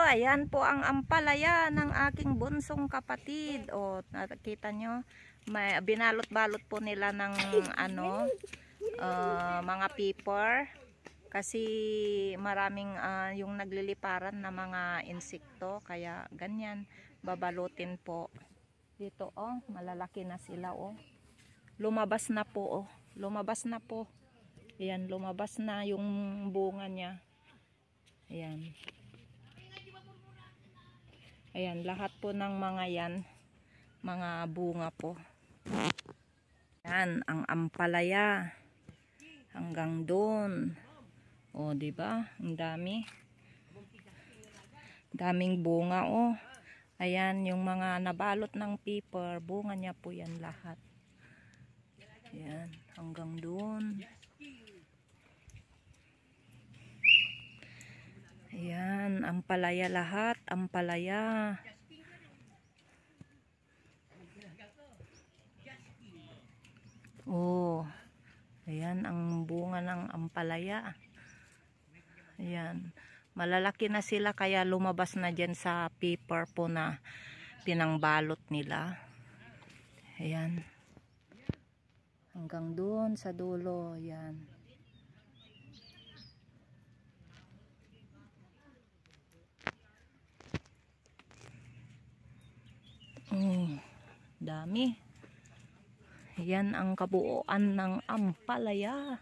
ayan po ang ampalaya ng aking bunsong kapatid. O, nakita nyo, may binalot-balot po nila ng mga paper. Kasi maraming yung nagliliparan na mga insekto. Kaya ganyan, babalutin po. Dito, oh, malalaki na sila, oh. Lumabas na po, oh. Lumabas na po. Ayan, lumabas na yung bunga niya. Ayan. Ayan, lahat po ng mga yan, mga bunga po. Ayan, ang ampalaya. Hanggang doon. O, diba? Ang dami. Daming bunga, oh. Ayan, yung mga nabalot ng paper, bunga niya po yan lahat. Ayan, hanggang doon. Ayan, ampalaya lahat, ampalaya. Oh, ayan ang bunga ng ampalaya. Ayan, malalaki na sila kaya lumabas na dyan sa paper po na pinangbalot nila. Ayan, hanggang doon sa dulo, ayan. Dami. Yan ang kabuuan ng ampalaya.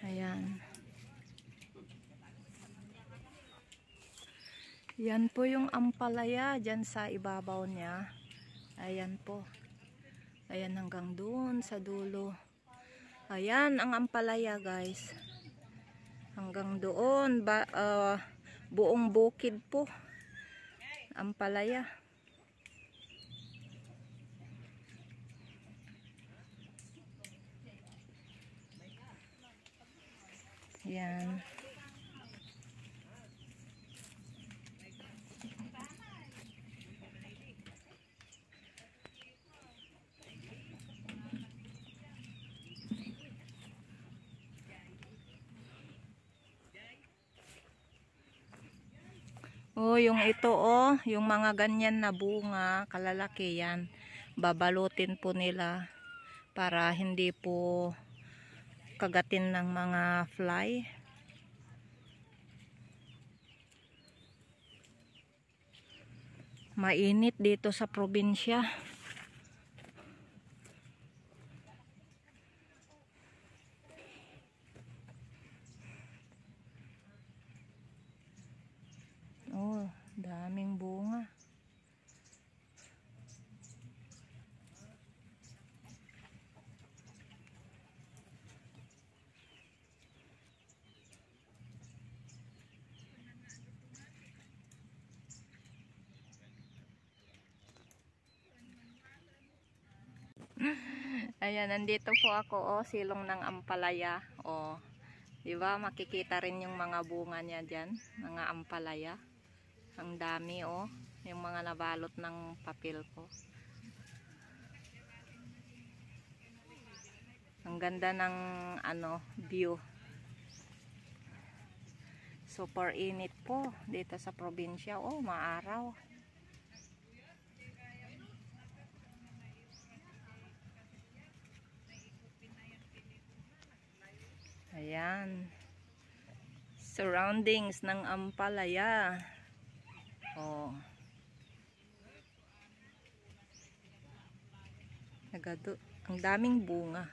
Ayan. Yan po yung ampalaya dyan sa ibabaw niya. Ayan po. Ayan hanggang doon sa dulo. Ayan ang ampalaya, guys. Hanggang doon. Buong bukid po. Ampalaya. Ayan. Oh, yung ito, oh, yung mga ganyan na bunga, kalalaki yan. Babalutin po nila para hindi po kagatin ng mga fly. Mainit dito sa probinsya. Oh, daming bunga. Ayan, nandito po ako, oh, silong ng ampalaya. Oh, di ba? Makikita rin yung mga bunga niya diyan, mga ampalaya. Ang dami, oh, yung mga nabalot ng papel ko. Ang ganda ng view. Super init po dito sa probinsya. Oh, maaraw. Ayan. Surroundings ng ampalaya. Oh. Ang daming bunga.